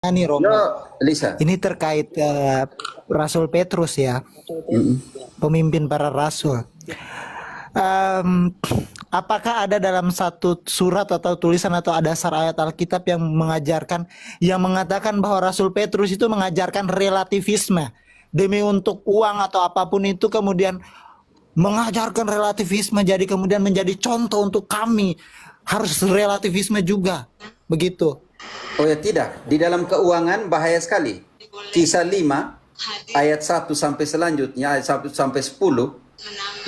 nih Yo, Romo, Lisa. ini terkait Rasul Petrus ya, Mm-mm. pemimpin para rasul. Em, apakah ada dalam satu surat atau tulisan atau dasar ayat Alkitab yang mengatakan bahwa Rasul Petrus itu mengajarkan relativisme demi untuk uang atau apapun itu, kemudian mengajarkan relativisme, jadi kemudian menjadi contoh untuk kami harus relativisme juga begitu. Oh ya tidak, di dalam keuangan bahaya sekali. Kisah 5 ayat 1 sampai selanjutnya, ayat 1 sampai 10,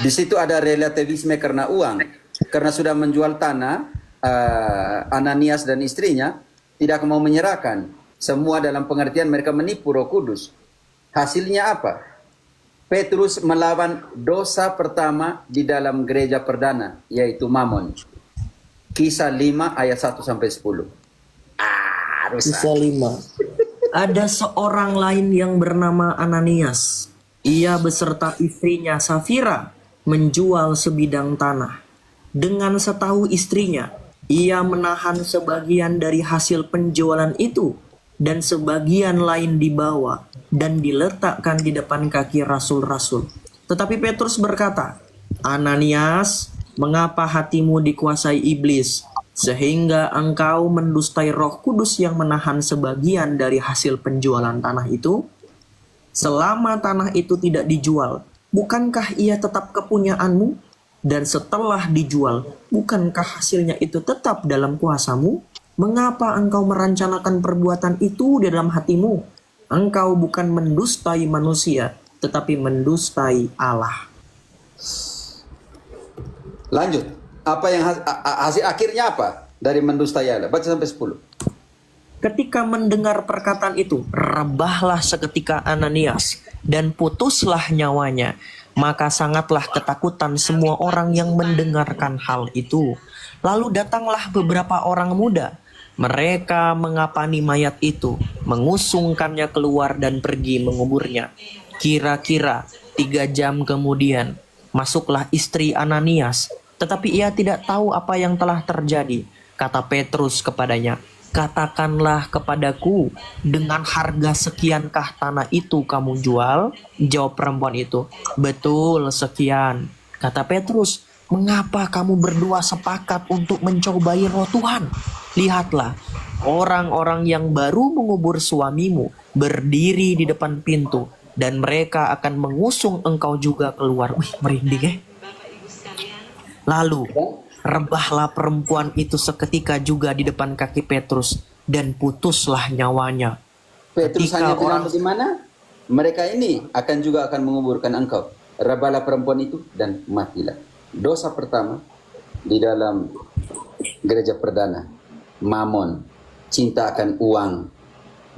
di situ ada relativisme karena uang. Karena sudah menjual tanah, Ananias dan istrinya tidak mau menyerahkan. Semua dalam pengertian mereka menipu Roh Kudus. Hasilnya apa? Petrus melawan dosa pertama di dalam gereja perdana, yaitu Mamon. Kisah 5 ayat 1 sampai 10. Rusak. Kisah 5. Ada seorang lain yang bernama Ananias. Ia beserta istrinya Safira menjual sebidang tanah. Dengan setahu istrinya, ia menahan sebagian dari hasil penjualan itu dan sebagian lain dibawa dan diletakkan di depan kaki rasul-rasul. Tetapi Petrus berkata, "Ananias, mengapa hatimu dikuasai iblis, sehingga engkau mendustai Roh Kudus yang menahan sebagian dari hasil penjualan tanah itu? Selama tanah itu tidak dijual, bukankah ia tetap kepunyaanmu? Dan setelah dijual, bukankah hasilnya itu tetap dalam kuasamu? Mengapa engkau merencanakan perbuatan itu di dalam hatimu? Engkau bukan mendustai manusia, tetapi mendustai Allah." Lanjut. Apa yang hasil akhirnya apa dari mendustai Allah? Baca sampai 10. Ketika mendengar perkataan itu, rebahlah seketika Ananias dan putuslah nyawanya. Maka sangatlah ketakutan semua orang yang mendengarkan hal itu. Lalu datanglah beberapa orang muda. Mereka mengapani mayat itu, mengusungkannya keluar dan pergi menguburnya. Kira-kira 3 jam kemudian, masuklah istri Ananias. Tetapi ia tidak tahu apa yang telah terjadi. Kata Petrus kepadanya, "Katakanlah kepadaku, dengan harga sekiankah tanah itu kamu jual?" Jawab perempuan itu, "Betul, sekian." Kata Petrus, "Mengapa kamu berdua sepakat untuk mencobai Roh Tuhan? Lihatlah, orang-orang yang baru mengubur suamimu berdiri di depan pintu, dan mereka akan mengusung engkau juga keluar." Wih, merinding ya. Lalu rebahlah perempuan itu seketika juga di depan kaki Petrus dan putuslah nyawanya. Petrus Ketika hanya bilang orang bagaimana? Mereka ini juga akan menguburkan engkau. Rebahlah perempuan itu dan matilah. Dosa pertama di dalam gereja perdana, Mamon, cinta akan uang.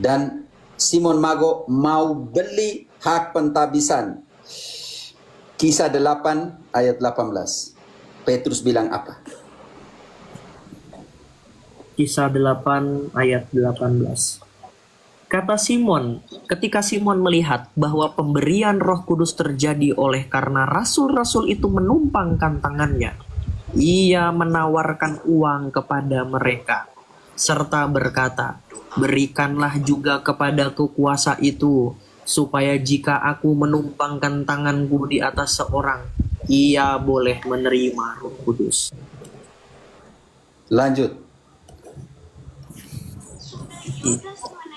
Dan Simon Mago mau beli hak pentabisan. Kisah 8 ayat 18. Petrus bilang apa? Kisah 8 ayat 18. Kata Simon, ketika Simon melihat bahwa pemberian Roh Kudus terjadi oleh karena rasul-rasul itu menumpangkan tangannya, ia menawarkan uang kepada mereka, serta berkata, "Berikanlah juga kepadaku kuasa itu, supaya jika aku menumpangkan tanganku di atas seorang, ia boleh menerima Roh Kudus." Lanjut.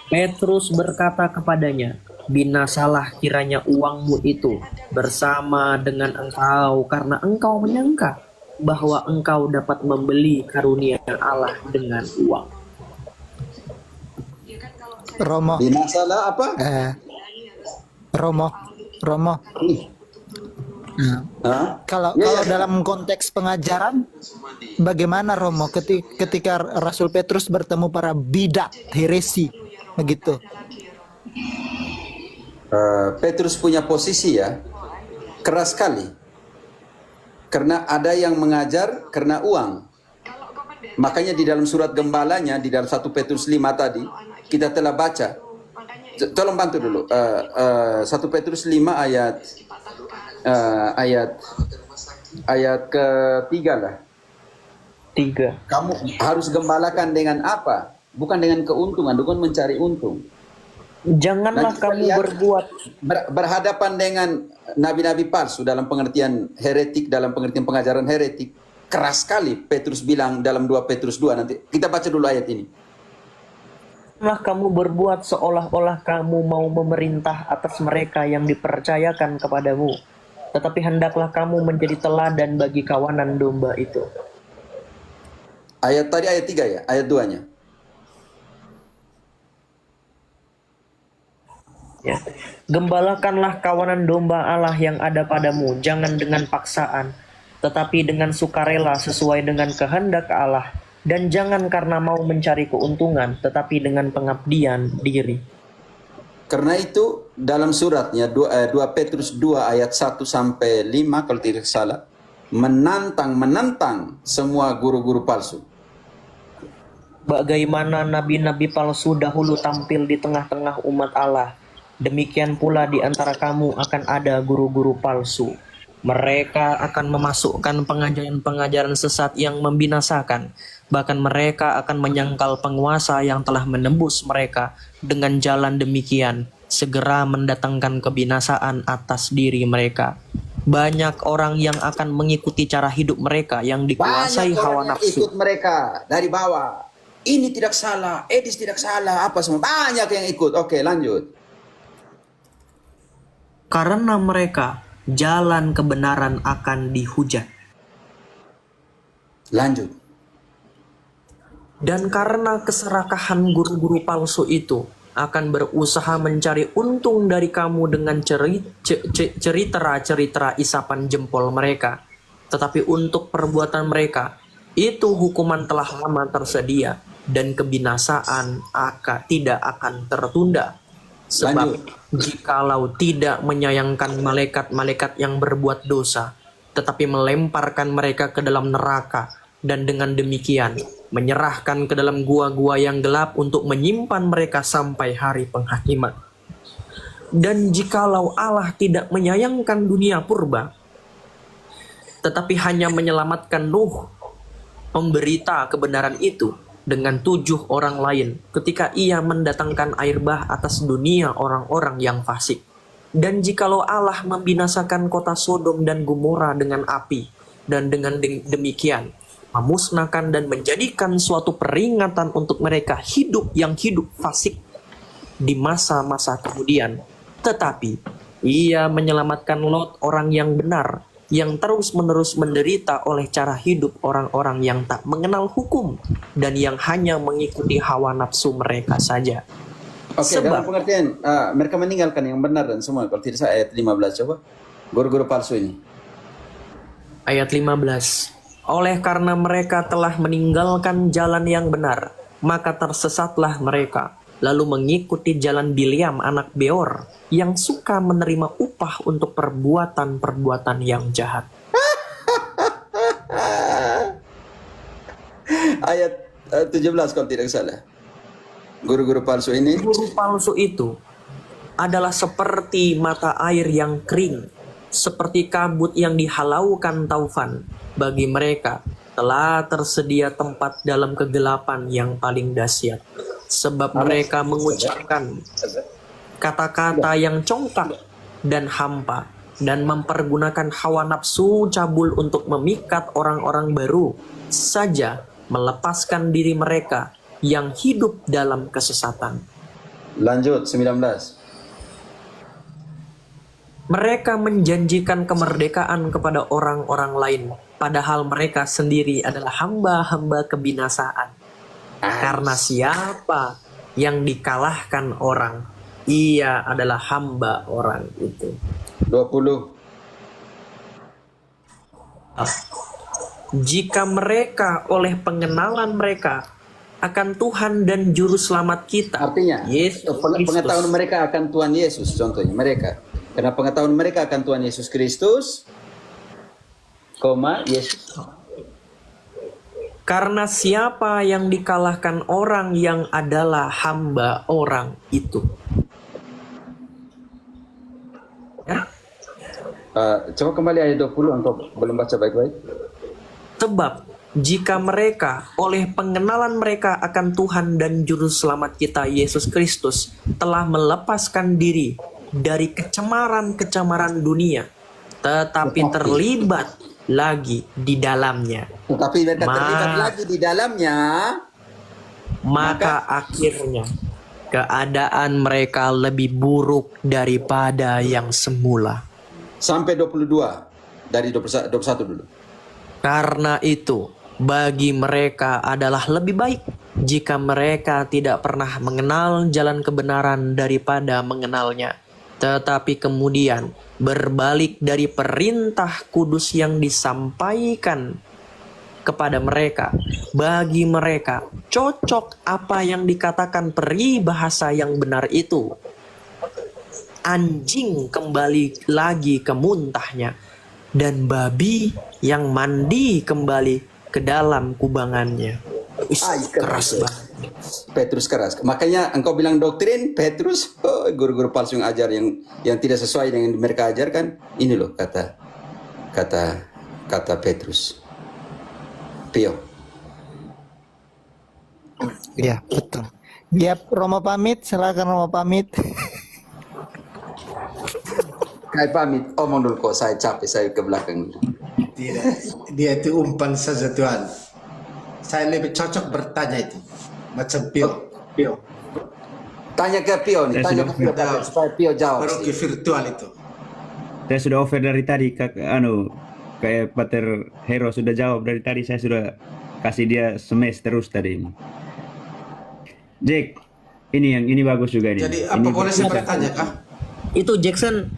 Petrus berkata kepadanya, "Binasalah kiranya uangmu itu bersama dengan engkau, karena engkau menyangka bahwa engkau dapat membeli karunia Allah dengan uang." Romo, Binasalah apa? Romo, Romo. Hah? Kalau Ya, kalau ya. dalam konteks pengajaran, bagaimana Romo ketika Rasul Petrus bertemu para bidat heresi begitu? Petrus punya posisi ya keras sekali. Karena ada yang mengajar karena uang. Makanya di dalam surat gembalanya, di dalam 1 Petrus 5 tadi, kita telah baca. Tolong bantu dulu. 1 Petrus 5 ayat ke-3 lah. 3. Kamu harus gembalakan dengan apa? bukan dengan keuntungan, bukan mencari untung. Janganlah Nanti kita kamu lihat berbuat berhadapan dengan nabi-nabi palsu dalam pengertian heretik, dalam pengertian pengajaran heretik. Keras sekali Petrus bilang dalam 2 Petrus 2. Nanti kita baca dulu ayat ini. Janganlah kamu berbuat seolah-olah kamu mau memerintah atas mereka yang dipercayakan kepadamu. Tetapi hendaklah kamu menjadi teladan bagi kawanan domba itu. Ayat tadi ayat 3 ya, ayat 2-nya. Ya. Gembalakanlah kawanan domba Allah yang ada padamu, jangan dengan paksaan, tetapi dengan sukarela sesuai dengan kehendak Allah, dan jangan karena mau mencari keuntungan, tetapi dengan pengabdian diri. Karena itu dalam suratnya 2 Petrus 2 ayat 1 sampai 5 kalau tidak salah, menantang semua guru-guru palsu. Bagaimana nabi-nabi palsu dahulu tampil di tengah-tengah umat Allah, demikian pula di antara kamu akan ada guru-guru palsu. Mereka akan memasukkan pengajaran-pengajaran sesat yang membinasakan. Bahkan mereka akan menyangkal penguasa yang telah menembus mereka. Dengan jalan demikian, segera mendatangkan kebinasaan atas diri mereka. Banyak orang yang akan mengikuti cara hidup mereka yang dikuasai Banyak hawa orang yang nafsu. ikut mereka dari bawah. Ini tidak salah, Edis tidak salah, apa semua. Banyak yang ikut. Oke, lanjut. Karena mereka, jalan kebenaran akan dihujat. Lanjut. Dan karena keserakahan guru-guru palsu itu akan berusaha mencari untung dari kamu dengan cerita-cerita isapan jempol mereka. Tetapi untuk perbuatan mereka, itu hukuman telah lama tersedia dan kebinasaan tidak akan tertunda. Sebab jikalau tidak menyayangkan malaikat-malaikat yang berbuat dosa, tetapi melemparkan mereka ke dalam neraka, dan dengan demikian menyerahkan ke dalam gua-gua yang gelap untuk menyimpan mereka sampai hari penghakiman. Dan jikalau Allah tidak menyayangkan dunia purba, tetapi hanya menyelamatkan Nuh, pemberita kebenaran itu, dengan 7 orang lain ketika ia mendatangkan air bah atas dunia orang-orang yang fasik. Dan jikalau Allah membinasakan kota Sodom dan Gomora dengan api, dan dengan demikian memusnahkan dan menjadikan suatu peringatan untuk mereka hidup fasik di masa-masa kemudian, tetapi ia menyelamatkan Lot, orang yang benar, yang terus-menerus menderita oleh cara hidup orang-orang yang tak mengenal hukum dan yang hanya mengikuti hawa nafsu mereka saja. Oke, dalam pengertian mereka meninggalkan yang benar dan semua. Kalau tidak salah ayat 15 coba. Guru-guru palsu ini. Ayat 15. Oleh karena mereka telah meninggalkan jalan yang benar, maka tersesatlah mereka, lalu mengikuti jalan Bileam anak Beor, yang suka menerima upah untuk perbuatan-perbuatan yang jahat. Ayat 17 kalau tidak salah. Guru-guru palsu ini. Guru palsu itu adalah seperti mata air yang kering, seperti kabut yang dihalaukan taufan. Bagi mereka telah tersedia tempat dalam kegelapan yang paling dahsyat, sebab mereka mengucapkan kata-kata yang congkak dan hampa, dan mempergunakan hawa nafsu cabul untuk memikat orang-orang baru saja, melepaskan diri mereka yang hidup dalam kesesatan. Lanjut 19. Mereka menjanjikan kemerdekaan kepada orang-orang lain, padahal mereka sendiri adalah hamba-hamba kebinasaan. Karena siapa yang dikalahkan orang, ia adalah hamba orang itu. 20. Jika mereka oleh pengenalan mereka akan Tuhan dan Juru Selamat kita, Artinya, Yesus pengetahuan Kristus, mereka akan Tuhan Yesus, contohnya mereka. Karena pengetahuan mereka akan Tuhan Yesus Kristus, Yesus. karena siapa yang dikalahkan orang yang adalah hamba orang itu. Ya? Coba kembali ayat 20 untuk belum baca baik-baik. Sebab jika mereka oleh pengenalan mereka akan Tuhan dan Juru Selamat kita Yesus Kristus telah melepaskan diri dari kecemaran-kecemaran dunia, tetapi terlibat lagi di dalamnya, Tetapi mereka terlibat Ma- lagi di dalamnya, maka akhirnya keadaan mereka lebih buruk daripada yang semula. sampai 22 dari 21 dulu. Karena itu, bagi mereka adalah lebih baik jika mereka tidak pernah mengenal jalan kebenaran daripada mengenalnya, tetapi kemudian berbalik dari perintah kudus yang disampaikan kepada mereka. Bagi mereka cocok apa yang dikatakan peribahasa yang benar itu. Anjing kembali lagi ke muntahnya, dan babi yang mandi kembali ke dalam kubangannya. Ay, Keras keras. banget. Petrus keras. Makanya engkau bilang doktrin, Petrus, guru-guru palsu yang ajar yang tidak sesuai dengan yang mereka ajarkan. Ini loh kata Petrus. Pio. Ya, betul. Ya, Romo pamit, silakan Romo pamit. Kai pamit, omong dulu kok, saya capek, saya ke belakang dulu. Tidak, dia itu umpan saja Tuhan. Saya lebih cocok bertanya itu, macam Pio. Tanya ke Pio nih, tanya ke Pio supaya Pio jawab. Paroki virtual itu. Saya sudah offer dari tadi, kayak Pater Hero sudah jawab dari tadi, saya sudah kasih dia smash terus tadi. Jack, ini bagus juga nih. Jadi apa Ini boleh saya bisa- bertanya kah? Itu Jackson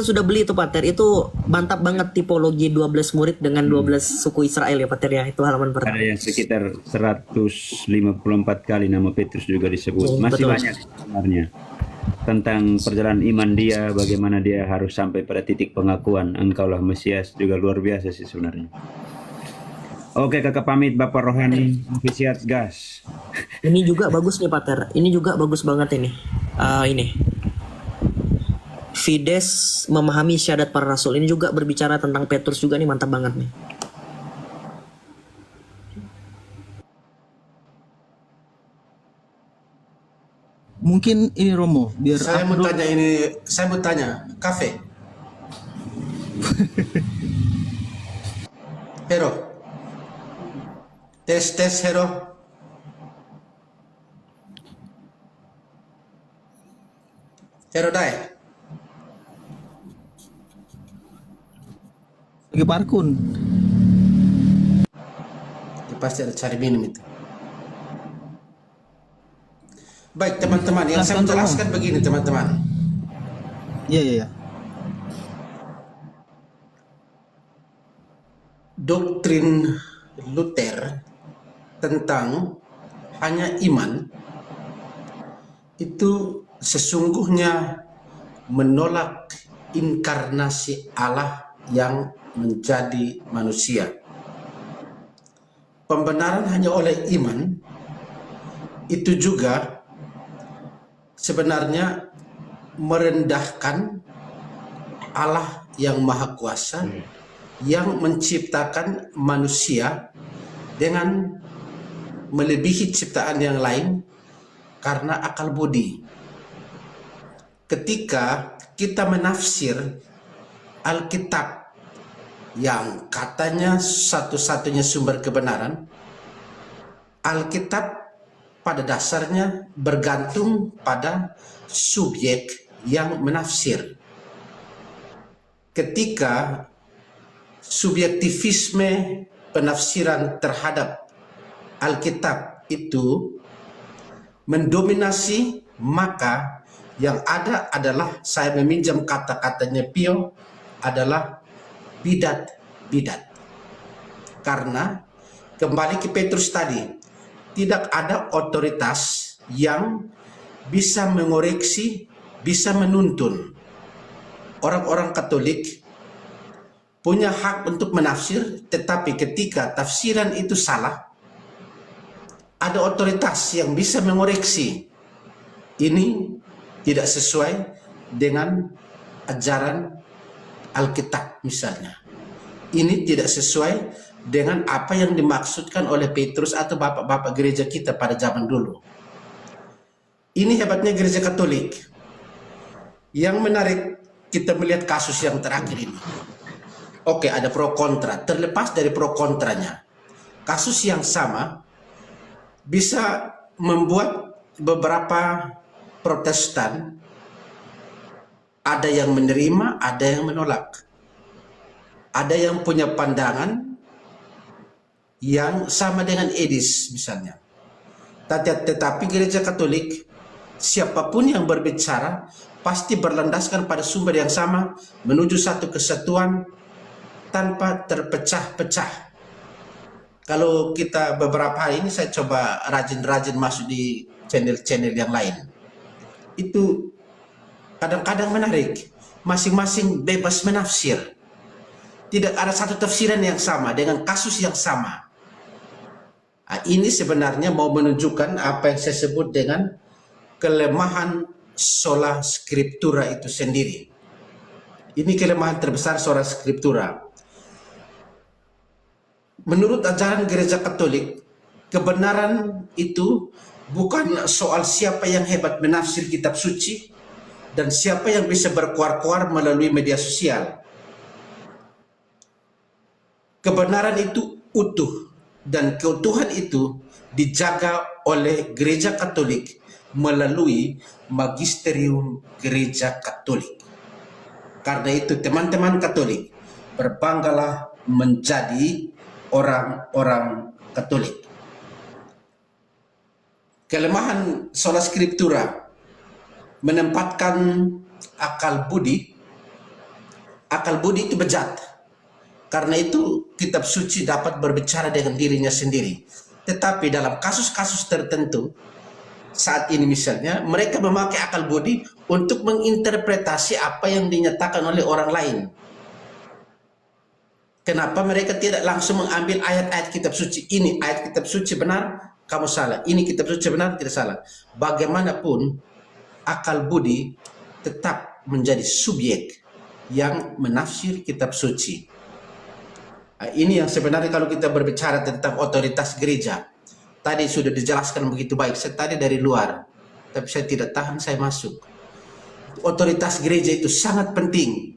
sudah beli itu Pater. Itu mantap banget tipologi 12 murid dengan 12 suku Israel ya Pater ya. Itu halaman Ada pertama. yang sekitar 154 kali nama Petrus juga disebut. Masih Betul. banyak sebenarnya tentang perjalanan iman dia, bagaimana dia harus sampai pada titik pengakuan engkaulah Mesias, juga luar biasa sih sebenarnya. Oke, kakak pamit, Bapak Rohani, Ofisiat gas. Ini juga bagus nih Pater. Ini juga bagus banget ini. Ini. Fides memahami syahadat para rasul. Ini juga berbicara tentang Petrus juga nih, mantap banget nih. Mungkin ini Romo, biar Saya aku mau dulu. tanya ini, saya mau tanya, kafe. Hero. Tes Hero. Hero Dai. Lagi parkun. Dia pasti ada cari minum itu. Baik teman-teman, yang saya Jelaskan, menjelaskan begini teman-teman. Iya, iya, iya. Doktrin Luther tentang hanya iman itu sesungguhnya menolak inkarnasi Allah yang menjadi manusia. Pembenaran hanya oleh iman itu juga sebenarnya merendahkan Allah yang Maha Kuasa yang menciptakan manusia dengan melebihi ciptaan yang lain karena akal budi. Ketika kita menafsir Alkitab yang katanya satu-satunya sumber kebenaran, Alkitab pada dasarnya bergantung pada subjek yang menafsir. Ketika subjektivisme penafsiran terhadap Alkitab itu mendominasi, maka yang ada adalah, saya meminjam kata-katanya Pio, adalah bidat. Karena kembali ke Petrus tadi, tidak ada otoritas yang bisa mengoreksi, bisa menuntun. Orang-orang Katolik punya hak untuk menafsir, tetapi ketika tafsiran itu salah, ada otoritas yang bisa mengoreksi. Ini tidak sesuai dengan ajaran Alkitab misalnya. Ini tidak sesuai dengan apa yang dimaksudkan oleh Petrus atau bapak-bapak gereja kita pada zaman dulu. Ini hebatnya gereja Katolik. Yang menarik kita melihat kasus yang terakhir ini. Oke, ada pro kontra. Terlepas dari pro kontranya, kasus yang sama bisa membuat beberapa Protestan ada yang menerima, ada yang menolak. Ada yang punya pandangan yang sama dengan Edis misalnya. Tetapi gereja Katolik, siapapun yang berbicara pasti berlandaskan pada sumber yang sama menuju satu kesatuan tanpa terpecah-pecah. Kalau kita beberapa hari ini saya coba rajin-rajin masuk di channel-channel yang lain. Itu kadang-kadang menarik. Masing-masing bebas menafsir. Tidak ada satu tafsiran yang sama dengan kasus yang sama. Nah, ini sebenarnya mau menunjukkan apa yang saya sebut dengan kelemahan sola scriptura itu sendiri. Ini kelemahan terbesar sola scriptura. Menurut ajaran gereja Katolik, kebenaran itu bukan soal siapa yang hebat menafsir kitab suci dan siapa yang bisa berkuar-kuar melalui media sosial. Kebenaran itu utuh dan keutuhan itu dijaga oleh gereja Katolik melalui magisterium gereja Katolik. Karena itu teman-teman Katolik, berbanggalah menjadi orang-orang Katolik. Kelemahan sola scriptura menempatkan akal budi itu bejat. Karena itu kitab suci dapat berbicara dengan dirinya sendiri. Tetapi dalam kasus-kasus tertentu, saat ini misalnya, mereka memakai akal budi untuk menginterpretasi apa yang dinyatakan oleh orang lain. Kenapa mereka tidak langsung mengambil ayat-ayat kitab suci? Ini ayat kitab suci benar, kamu salah. Ini kitab suci benar, tidak salah. Bagaimanapun, akal budi tetap menjadi subjek yang menafsir kitab suci. Ini yang sebenarnya kalau kita berbicara tentang otoritas gereja, tadi sudah dijelaskan begitu baik. Saya tadi dari luar, tapi saya tidak tahan, saya masuk. Otoritas gereja itu sangat penting.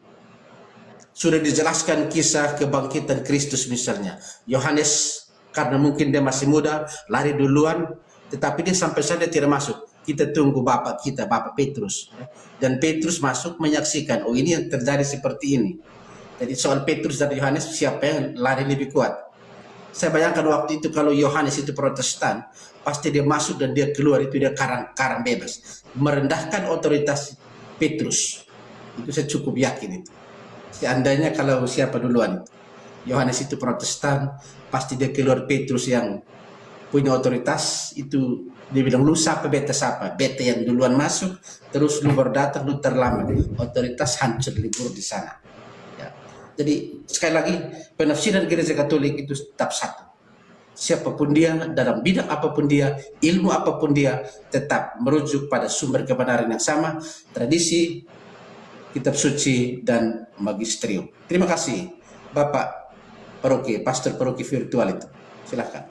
Sudah dijelaskan kisah kebangkitan Kristus misalnya. Yohanes karena mungkin dia masih muda, lari duluan, tetapi dia sampai sana tidak masuk. Kita tunggu bapak kita, Bapak Petrus. Dan Petrus masuk menyaksikan, oh ini yang terjadi seperti ini. Jadi soal Petrus dan Yohanes, siapa yang lari lebih kuat? Saya bayangkan waktu itu kalau Yohanes itu Protestan, pasti dia masuk dan dia keluar, itu dia karang bebas. Merendahkan otoritas Petrus. Itu saya cukup yakin itu. Seandainya kalau siapa duluan, Yohanes itu Protestan, pasti dia keluar. Petrus yang punya otoritas, itu dia bilang, lu siapa, beta siapa? Beta yang duluan masuk, terus lu baru datang, lu terlambat. Otoritas hancur, libur di sana. Jadi sekali lagi penafsiran gereja Katolik itu tetap satu. Siapapun dia, dalam bidang apapun dia, ilmu apapun dia, tetap merujuk pada sumber kebenaran yang sama, tradisi, kitab suci, dan magisterium. Terima kasih Bapak Paroki, Pastor Paroki virtual itu. Silakan.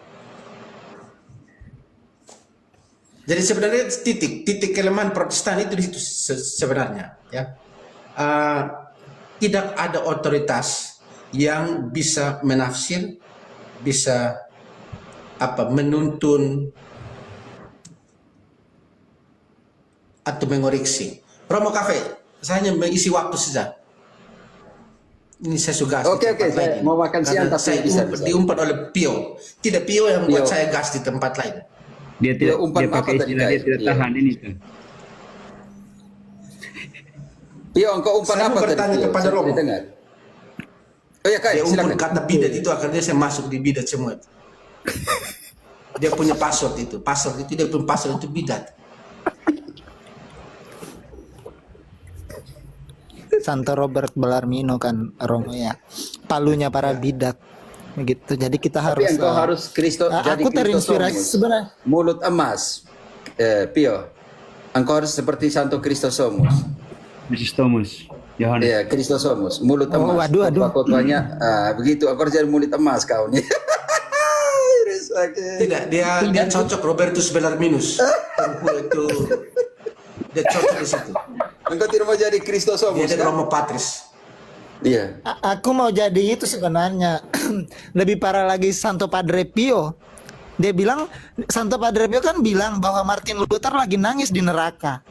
Jadi sebenarnya titik kelemahan Protestan itu di situ sebenarnya, ya. Tidak ada otoritas yang bisa menafsir, bisa menuntun atau mengoreksi. Romo Cafe, saya hanya mengisi waktu saja. Ini saya suka. Oke, saya mau makan siang tapi saya bisa. diumpat oleh Pio. Tidak Pio yang buat saya gas di tempat lain. Dia tidak, umpan dia pakai apa tadi, istilah dia guys? tidak Iya. tahan ini tuh. Pio, engkau umpan Saya apa mau tadi? bertanya Pio? kepada Saya Romo. dengar. Oh ya, Kak, Dia umpan silakan. kata bidat itu, akhirnya saya masuk di bidat semua. Dia punya password itu. Password itu, dia punya password itu bidat. Santo Robert Bellarmino kan Romo ya, palunya para bidat begitu. Jadi kita Tapi harus engkau harus jadi aku terinspirasi Kristosomus. sebenarnya. Mulut emas, Pio. Engkau harus seperti Santo Kristosomus. Yesus Thomas. Yohanes. Ya, Kristosomus, mulut Oh, emas. waduh. Khotbahnya begitu, aku harus jadi mulut emas kau nih. Tidak, dia cocok Robertus Bellarminus. Perempuan itu dia cocok di situ. Engkau tidak mau jadi Dia Kristosomus dari kan? Romo Patris. Iya. Aku mau jadi itu sebenarnya. Lebih parah lagi Santo Padre Pio. Dia bilang, Santo Padre Pio kan bilang bahwa Martin Luther lagi nangis di neraka.